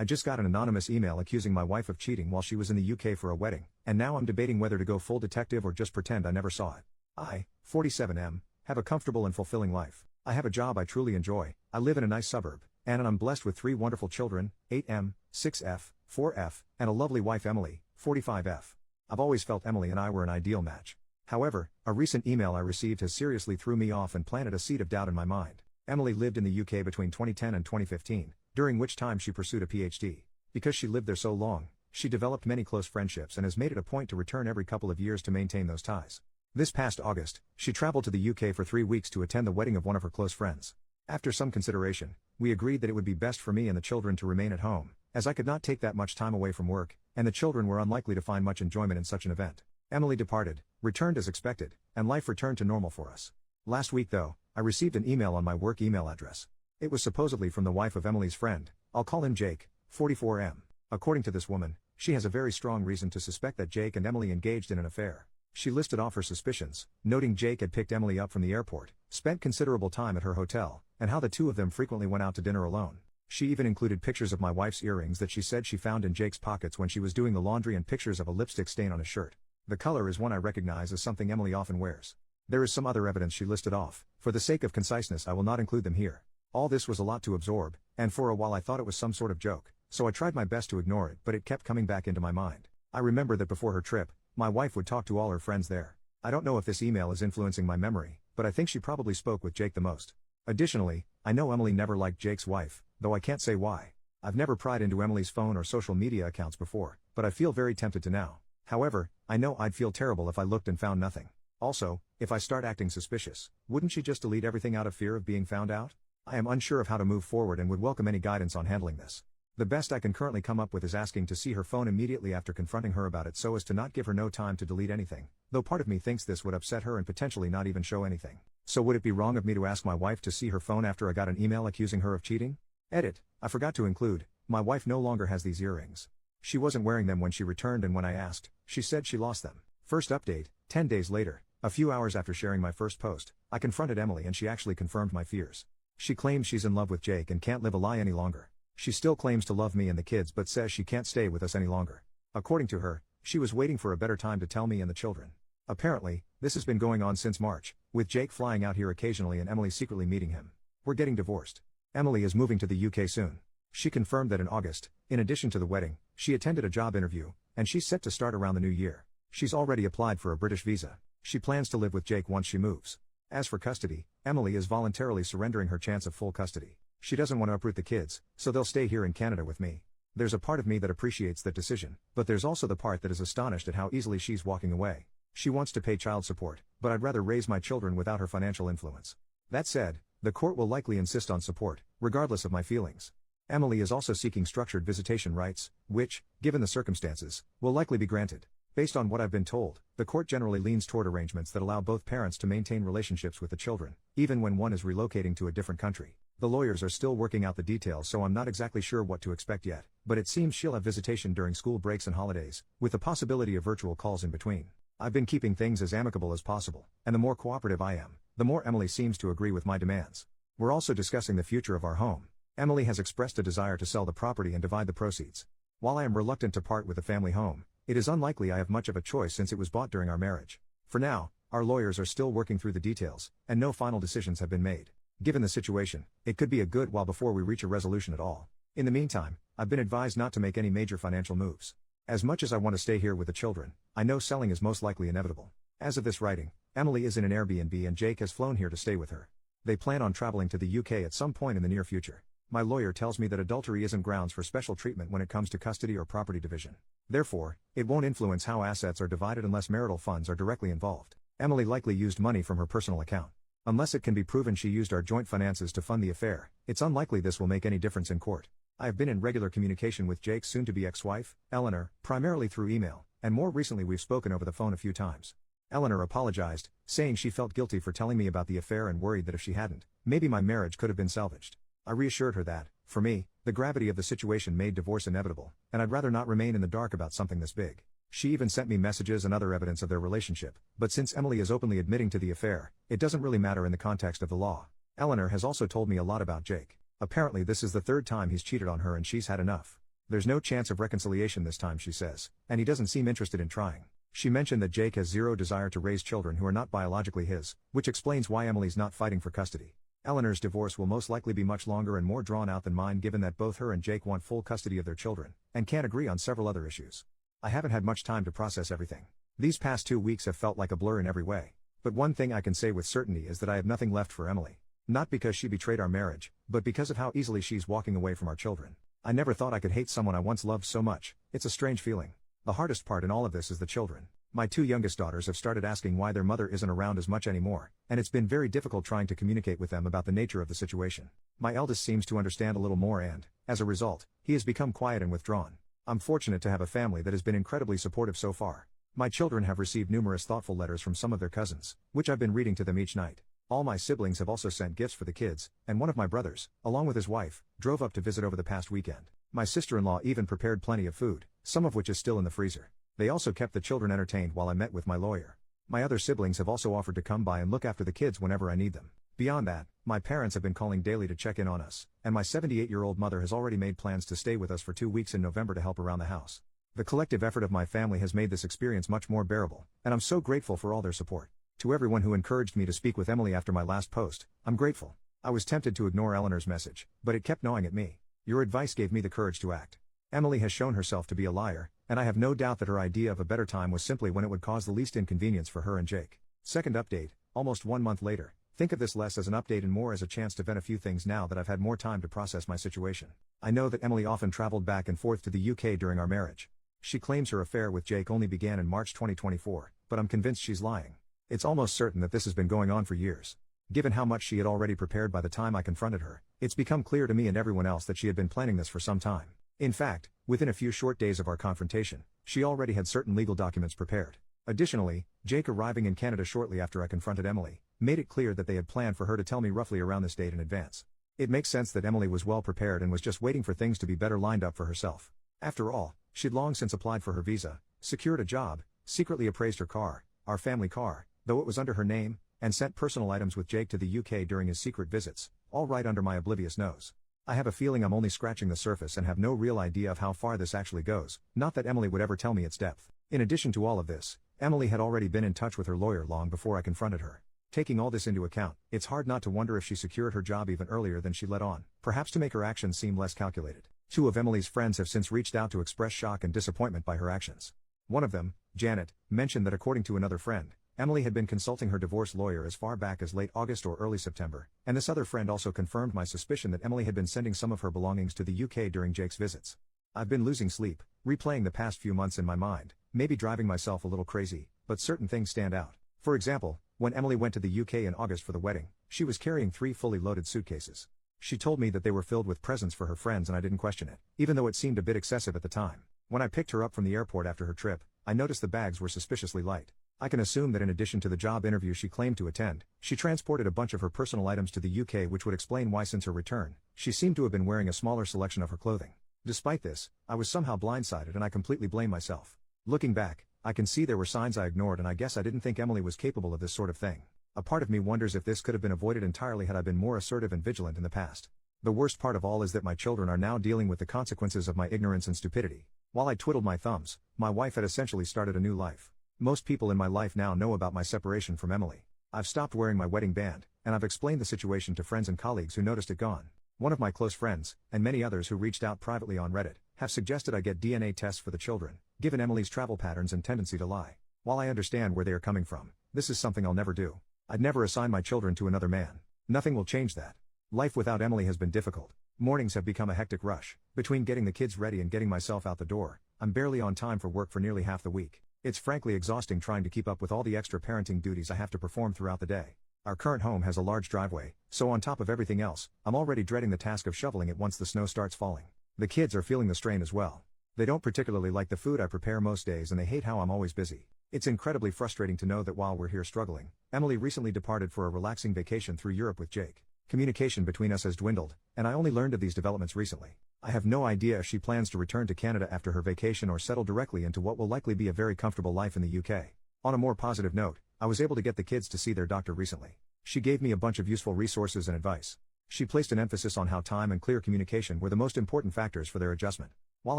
I just got an anonymous email accusing my wife of cheating while she was in the UK for a wedding, and now I'm debating whether to go full detective or just pretend I never saw it. I, 47M, have a comfortable and fulfilling life. I have a job I truly enjoy, I live in a nice suburb, and I'm blessed with 3 wonderful children, 8M, 6F, 4F, and a lovely wife Emily, 45F. I've always felt Emily and I were an ideal match. However, a recent email I received has seriously threw me off and planted a seed of doubt in my mind. Emily lived in the UK between 2010 and 2015, during which time she pursued a PhD. Because she lived there so long, she developed many close friendships and has made it a point to return every couple of years to maintain those ties. This past August, she traveled to the UK for 3 weeks to attend the wedding of one of her close friends. After some consideration, we agreed that it would be best for me and the children to remain at home, as I could not take that much time away from work, and the children were unlikely to find much enjoyment in such an event. Emily departed, returned as expected, and life returned to normal for us. Last week though, I received an email on my work email address. It was supposedly from the wife of Emily's friend, I'll call him Jake, 44M. According to this woman, she has a very strong reason to suspect that Jake and Emily engaged in an affair. She listed off her suspicions, noting Jake had picked Emily up from the airport, spent considerable time at her hotel, and how the two of them frequently went out to dinner alone. She even included pictures of my wife's earrings that she said she found in Jake's pockets when she was doing the laundry and pictures of a lipstick stain on his shirt. The color is one I recognize as something Emily often wears. There is some other evidence she listed off. For the sake of conciseness I will not include them here. All this was a lot to absorb, and for a while I thought it was some sort of joke, so I tried my best to ignore it, but it kept coming back into my mind. I remember that before her trip, my wife would talk to all her friends there. I don't know if this email is influencing my memory, but I think she probably spoke with Jake the most. Additionally, I know Emily never liked Jake's wife, though I can't say why. I've never pried into Emily's phone or social media accounts before, but I feel very tempted to now. However, I know I'd feel terrible if I looked and found nothing. Also, if I start acting suspicious, wouldn't she just delete everything out of fear of being found out? I am unsure of how to move forward and would welcome any guidance on handling this. The best I can currently come up with is asking to see her phone immediately after confronting her about it so as to not give her no time to delete anything, though part of me thinks this would upset her and potentially not even show anything. So would it be wrong of me to ask my wife to see her phone after I got an email accusing her of cheating? Edit, I forgot to include, my wife no longer has these earrings. She wasn't wearing them when she returned, and when I asked, she said she lost them. First update, 10 days later, a few hours after sharing my first post, I confronted Emily and she actually confirmed my fears. She claims she's in love with Jake and can't live a lie any longer. She still claims to love me and the kids but says she can't stay with us any longer. According to her, she was waiting for a better time to tell me and the children. Apparently, this has been going on since March, with Jake flying out here occasionally and Emily secretly meeting him. We're getting divorced. Emily is moving to the UK soon. She confirmed that in August, in addition to the wedding, she attended a job interview, and she's set to start around the new year. She's already applied for a British visa. She plans to live with Jake once she moves. As for custody, Emily is voluntarily surrendering her chance of full custody. She doesn't want to uproot the kids, so they'll stay here in Canada with me. There's a part of me that appreciates that decision, but there's also the part that is astonished at how easily she's walking away. She wants to pay child support, but I'd rather raise my children without her financial influence. That said, the court will likely insist on support, regardless of my feelings. Emily is also seeking structured visitation rights, which, given the circumstances, will likely be granted. Based on what I've been told, the court generally leans toward arrangements that allow both parents to maintain relationships with the children, even when one is relocating to a different country. The lawyers are still working out the details, so I'm not exactly sure what to expect yet, but it seems she'll have visitation during school breaks and holidays, with the possibility of virtual calls in between. I've been keeping things as amicable as possible, and the more cooperative I am, the more Emily seems to agree with my demands. We're also discussing the future of our home. Emily has expressed a desire to sell the property and divide the proceeds. While I am reluctant to part with the family home, it is unlikely I have much of a choice since it was bought during our marriage. For now, our lawyers are still working through the details, and no final decisions have been made. Given the situation, it could be a good while before we reach a resolution at all. In the meantime, I've been advised not to make any major financial moves. As much as I want to stay here with the children, I know selling is most likely inevitable. As of this writing, Emily is in an Airbnb and Jake has flown here to stay with her. They plan on traveling to the UK at some point in the near future. My lawyer tells me that adultery isn't grounds for special treatment when it comes to custody or property division. Therefore, it won't influence how assets are divided unless marital funds are directly involved. Emily likely used money from her personal account. Unless it can be proven she used our joint finances to fund the affair, it's unlikely this will make any difference in court. I have been in regular communication with Jake's soon-to-be ex-wife, Eleanor, primarily through email, and more recently we've spoken over the phone a few times. Eleanor apologized, saying she felt guilty for telling me about the affair and worried that if she hadn't, maybe my marriage could have been salvaged. I reassured her that, for me, the gravity of the situation made divorce inevitable, and I'd rather not remain in the dark about something this big. She even sent me messages and other evidence of their relationship, but since Emily is openly admitting to the affair, it doesn't really matter in the context of the law. Eleanor has also told me a lot about Jake. Apparently this is the third time he's cheated on her and she's had enough. There's no chance of reconciliation this time, she says, and he doesn't seem interested in trying. She mentioned that Jake has zero desire to raise children who are not biologically his, which explains why Emily's not fighting for custody. Eleanor's divorce will most likely be much longer and more drawn out than mine, given that both her and Jake want full custody of their children, and can't agree on several other issues. I haven't had much time to process everything. These past 2 weeks have felt like a blur in every way. But one thing I can say with certainty is that I have nothing left for Emily. Not because she betrayed our marriage, but because of how easily she's walking away from our children. I never thought I could hate someone I once loved so much. It's a strange feeling. The hardest part in all of this is the children. My 2 youngest daughters have started asking why their mother isn't around as much anymore, and it's been very difficult trying to communicate with them about the nature of the situation. My eldest seems to understand a little more and, as a result, he has become quiet and withdrawn. I'm fortunate to have a family that has been incredibly supportive so far. My children have received numerous thoughtful letters from some of their cousins, which I've been reading to them each night. All my siblings have also sent gifts for the kids, and one of my brothers, along with his wife, drove up to visit over the past weekend. My sister-in-law even prepared plenty of food, some of which is still in the freezer. They also kept the children entertained while I met with my lawyer. My other siblings have also offered to come by and look after the kids whenever I need them. Beyond that, my parents have been calling daily to check in on us, and my 78-year-old mother has already made plans to stay with us for 2 weeks in November to help around the house. The collective effort of my family has made this experience much more bearable, and I'm so grateful for all their support. To everyone who encouraged me to speak with Emily after my last post, I'm grateful. I was tempted to ignore Eleanor's message, but it kept gnawing at me. Your advice gave me the courage to act. Emily has shown herself to be a liar, and I have no doubt that her idea of a better time was simply when it would cause the least inconvenience for her and Jake. Second update, almost 1 month later. Think of this less as an update and more as a chance to vent a few things now that I've had more time to process my situation. I know that Emily often traveled back and forth to the UK during our marriage. She claims her affair with Jake only began in March 2024, but I'm convinced she's lying. It's almost certain that this has been going on for years. Given how much she had already prepared by the time I confronted her, it's become clear to me and everyone else that she had been planning this for some time. In fact, within a few short days of our confrontation, she already had certain legal documents prepared. Additionally, Jake arriving in Canada shortly after I confronted Emily, made it clear that they had planned for her to tell me roughly around this date in advance. It makes sense that Emily was well prepared and was just waiting for things to be better lined up for herself. After all, she'd long since applied for her visa, secured a job, secretly appraised her car, our family car, though it was under her name, and sent personal items with Jake to the UK during his secret visits, all right under my oblivious nose. I have a feeling I'm only scratching the surface and have no real idea of how far this actually goes, not that Emily would ever tell me its depth. In addition to all of this, Emily had already been in touch with her lawyer long before I confronted her. Taking all this into account, it's hard not to wonder if she secured her job even earlier than she let on, perhaps to make her actions seem less calculated. 2 of Emily's friends have since reached out to express shock and disappointment by her actions. One of them, Janet, mentioned that according to another friend, Emily had been consulting her divorce lawyer as far back as late August or early September, and this other friend also confirmed my suspicion that Emily had been sending some of her belongings to the UK during Jake's visits. I've been losing sleep, replaying the past few months in my mind, maybe driving myself a little crazy, but certain things stand out. For example, when Emily went to the UK in August for the wedding, she was carrying 3 fully loaded suitcases. She told me that they were filled with presents for her friends and I didn't question it, even though it seemed a bit excessive at the time. When I picked her up from the airport after her trip, I noticed the bags were suspiciously light. I can assume that in addition to the job interview she claimed to attend, she transported a bunch of her personal items to the UK, which would explain why since her return, she seemed to have been wearing a smaller selection of her clothing. Despite this, I was somehow blindsided and I completely blame myself. Looking back, I can see there were signs I ignored and I guess I didn't think Emily was capable of this sort of thing. A part of me wonders if this could have been avoided entirely had I been more assertive and vigilant in the past. The worst part of all is that my children are now dealing with the consequences of my ignorance and stupidity. While I twiddled my thumbs, my wife had essentially started a new life. Most people in my life now know about my separation from Emily. I've stopped wearing my wedding band, and I've explained the situation to friends and colleagues who noticed it gone. One of my close friends, and many others who reached out privately on Reddit, have suggested I get DNA tests for the children, given Emily's travel patterns and tendency to lie. While I understand where they are coming from, this is something I'll never do. I'd never assign my children to another man. Nothing will change that. Life without Emily has been difficult. Mornings have become a hectic rush. Between getting the kids ready and getting myself out the door, I'm barely on time for work for nearly half the week. It's frankly exhausting trying to keep up with all the extra parenting duties I have to perform throughout the day. Our current home has a large driveway, so on top of everything else, I'm already dreading the task of shoveling it once the snow starts falling. The kids are feeling the strain as well. They don't particularly like the food I prepare most days and they hate how I'm always busy. It's incredibly frustrating to know that while we're here struggling, Emily recently departed for a relaxing vacation through Europe with Jake. Communication between us has dwindled, and I only learned of these developments recently. I have no idea if she plans to return to Canada after her vacation or settle directly into what will likely be a very comfortable life in the UK. On a more positive note, I was able to get the kids to see their doctor recently. She gave me a bunch of useful resources and advice. She placed an emphasis on how time and clear communication were the most important factors for their adjustment. While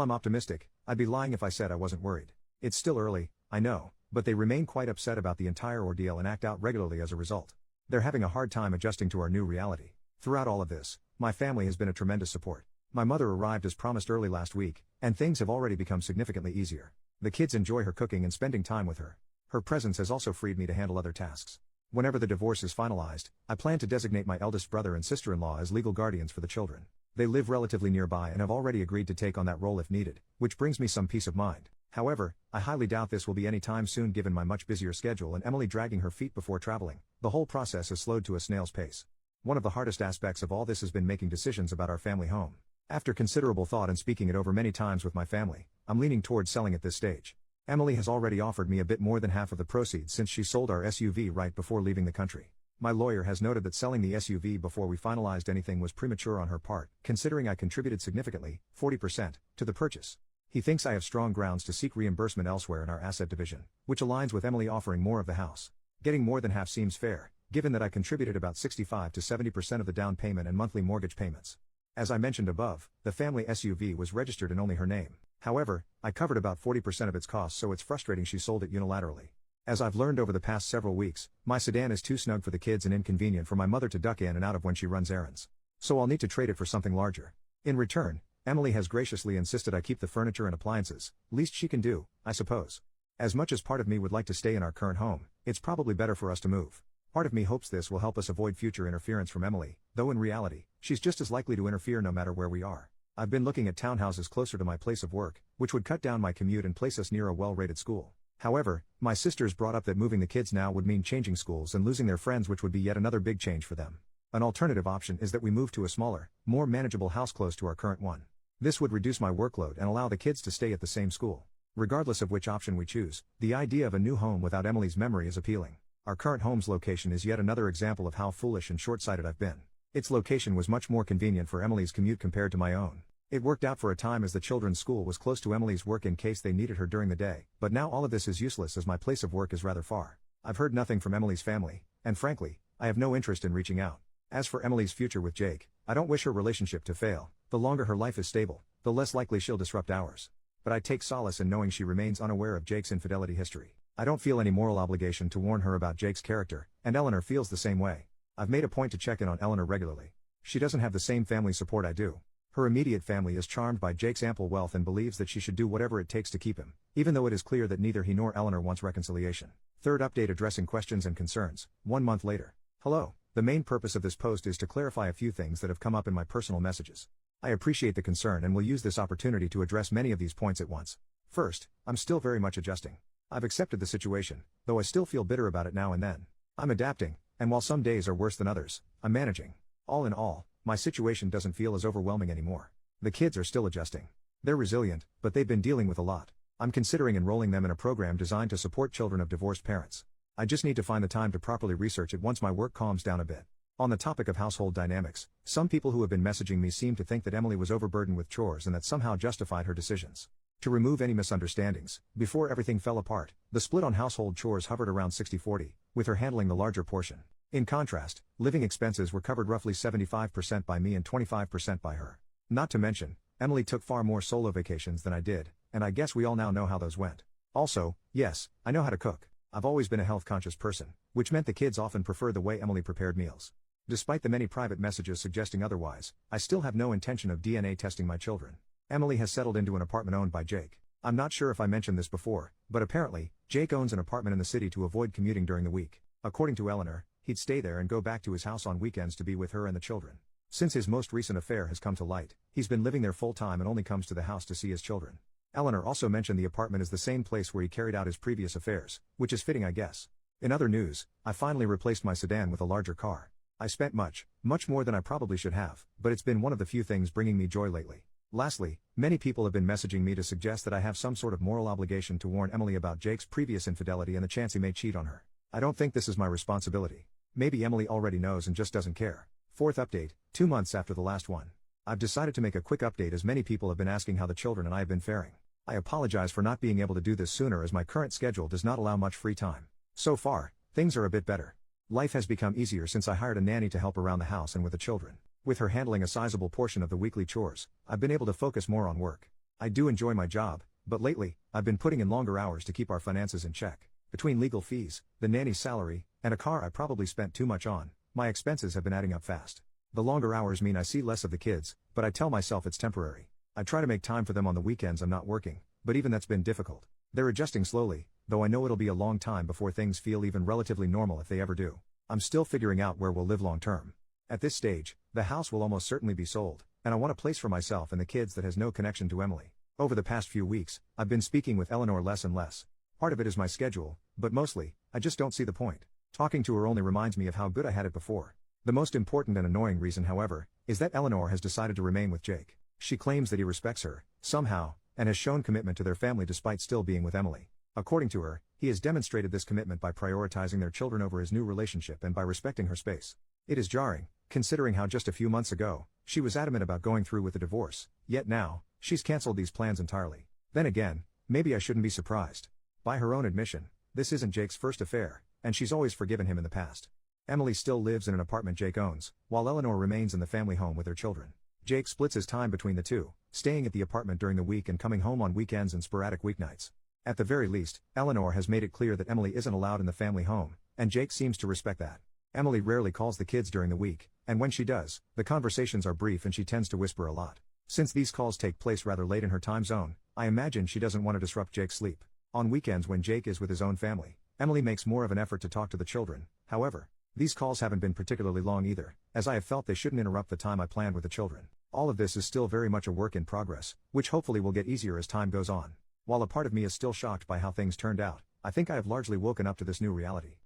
I'm optimistic, I'd be lying if I said I wasn't worried. It's still early, I know, but they remain quite upset about the entire ordeal and act out regularly as a result. They're having a hard time adjusting to our new reality. Throughout all of this, my family has been a tremendous support. My mother arrived as promised early last week, and things have already become significantly easier. The kids enjoy her cooking and spending time with her. Her presence has also freed me to handle other tasks. Whenever the divorce is finalized, I plan to designate my eldest brother and sister-in-law as legal guardians for the children. They live relatively nearby and have already agreed to take on that role if needed, which brings me some peace of mind. However, I highly doubt this will be any time soon given my much busier schedule and Emily dragging her feet before traveling. The whole process has slowed to a snail's pace. One of the hardest aspects of all this has been making decisions about our family home. After considerable thought and speaking it over many times with my family, I'm leaning towards selling at this stage. Emily has already offered me a bit more than half of the proceeds since she sold our SUV right before leaving the country. My lawyer has noted that selling the SUV before we finalized anything was premature on her part, considering I contributed significantly, 40%, to the purchase. He thinks I have strong grounds to seek reimbursement elsewhere in our asset division, which aligns with Emily offering more of the house. Getting more than half seems fair, given that I contributed about 65 to 70% of the down payment and monthly mortgage payments. As I mentioned above, the family SUV was registered in only her name. However, I covered about 40% of its costs, so it's frustrating she sold it unilaterally. As I've learned over the past several weeks, my sedan is too snug for the kids and inconvenient for my mother to duck in and out of when she runs errands. So I'll need to trade it for something larger. In return, Emily has graciously insisted I keep the furniture and appliances, least she can do, I suppose. As much as part of me would like to stay in our current home, it's probably better for us to move. Part of me hopes this will help us avoid future interference from Emily, though in reality, she's just as likely to interfere no matter where we are. I've been looking at townhouses closer to my place of work, which would cut down my commute and place us near a well-rated school. However, my sisters brought up that moving the kids now would mean changing schools and losing their friends, which would be yet another big change for them. An alternative option is that we move to a smaller, more manageable house close to our current one. This would reduce my workload and allow the kids to stay at the same school. Regardless of which option we choose, the idea of a new home without Emily's memory is appealing. Our current home's location is yet another example of how foolish and short-sighted I've been. Its location was much more convenient for Emily's commute compared to my own. It worked out for a time as the children's school was close to Emily's work in case they needed her during the day, but now all of this is useless as my place of work is rather far. I've heard nothing from Emily's family, and frankly, I have no interest in reaching out. As for Emily's future with Jake, I don't wish her relationship to fail. The longer her life is stable, the less likely she'll disrupt ours. But I take solace in knowing she remains unaware of Jake's infidelity history. I don't feel any moral obligation to warn her about Jake's character, and Eleanor feels the same way. I've made a point to check in on Eleanor regularly. She doesn't have the same family support I do. Her immediate family is charmed by Jake's ample wealth and believes that she should do whatever it takes to keep him, even though it is clear that neither he nor Eleanor wants reconciliation. Third update addressing questions and concerns, 1 month later. Hello, the main purpose of this post is to clarify a few things that have come up in my personal messages. I appreciate the concern and will use this opportunity to address many of these points at once. First, I'm still very much adjusting. I've accepted the situation, though I still feel bitter about it now and then. I'm adapting, and while some days are worse than others, I'm managing. All in all, my situation doesn't feel as overwhelming anymore. The kids are still adjusting. They're resilient, but they've been dealing with a lot. I'm considering enrolling them in a program designed to support children of divorced parents. I just need to find the time to properly research it once my work calms down a bit. On the topic of household dynamics, some people who have been messaging me seem to think that Emily was overburdened with chores and that somehow justified her decisions. To remove any misunderstandings, before everything fell apart, the split on household chores hovered around 60-40, with her handling the larger portion. In contrast, living expenses were covered roughly 75% by me and 25% by her. Not to mention, Emily took far more solo vacations than I did, and I guess we all now know how those went. Also, yes, I know how to cook. I've always been a health-conscious person, which meant the kids often preferred the way Emily prepared meals. Despite the many private messages suggesting otherwise, I still have no intention of DNA testing my children. Emily has settled into an apartment owned by Jake. I'm not sure if I mentioned this before, but apparently, Jake owns an apartment in the city to avoid commuting during the week. According to Eleanor, he'd stay there and go back to his house on weekends to be with her and the children. Since his most recent affair has come to light, he's been living there full-time and only comes to the house to see his children. Eleanor also mentioned the apartment is the same place where he carried out his previous affairs, which is fitting, I guess. In other news, I finally replaced my sedan with a larger car. I spent much more than I probably should have, but it's been one of the few things bringing me joy lately. Lastly, many people have been messaging me to suggest that I have some sort of moral obligation to warn Emily about Jake's previous infidelity and the chance he may cheat on her. I don't think this is my responsibility. Maybe Emily already knows and just doesn't care. Fourth update, 2 months after the last one. I've decided to make a quick update as many people have been asking how the children and I have been faring. I apologize for not being able to do this sooner as my current schedule does not allow much free time. So far, things are a bit better. Life has become easier since I hired a nanny to help around the house and with the children. With her handling a sizable portion of the weekly chores, I've been able to focus more on work. I do enjoy my job, but lately, I've been putting in longer hours to keep our finances in check. Between legal fees, the nanny's salary, and a car I probably spent too much on, my expenses have been adding up fast. The longer hours mean I see less of the kids, but I tell myself it's temporary. I try to make time for them on the weekends I'm not working, but even that's been difficult. They're adjusting slowly, though I know it'll be a long time before things feel even relatively normal if they ever do. I'm still figuring out where we'll live long term. At this stage, the house will almost certainly be sold, and I want a place for myself and the kids that has no connection to Emily. Over the past few weeks, I've been speaking with Eleanor less and less. Part of it is my schedule, but mostly, I just don't see the point. Talking to her only reminds me of how good I had it before. The most important and annoying reason, however, is that Eleanor has decided to remain with Jake. She claims that he respects her, somehow, and has shown commitment to their family despite still being with Emily. According to her, he has demonstrated this commitment by prioritizing their children over his new relationship and by respecting her space. It is jarring, considering how just a few months ago, she was adamant about going through with the divorce, yet now, she's cancelled these plans entirely. Then again, maybe I shouldn't be surprised. By her own admission, this isn't Jake's first affair, and she's always forgiven him in the past. Emily still lives in an apartment Jake owns, while Eleanor remains in the family home with her children. Jake splits his time between the two, staying at the apartment during the week and coming home on weekends and sporadic weeknights. At the very least, Eleanor has made it clear that Emily isn't allowed in the family home, and Jake seems to respect that. Emily rarely calls the kids during the week, and when she does, the conversations are brief and she tends to whisper a lot. Since these calls take place rather late in her time zone, I imagine she doesn't want to disrupt Jake's sleep. On weekends when Jake is with his own family, Emily makes more of an effort to talk to the children. However, these calls haven't been particularly long either, as I have felt they shouldn't interrupt the time I planned with the children. All of this is still very much a work in progress, which hopefully will get easier as time goes on. While a part of me is still shocked by how things turned out, I think I have largely woken up to this new reality.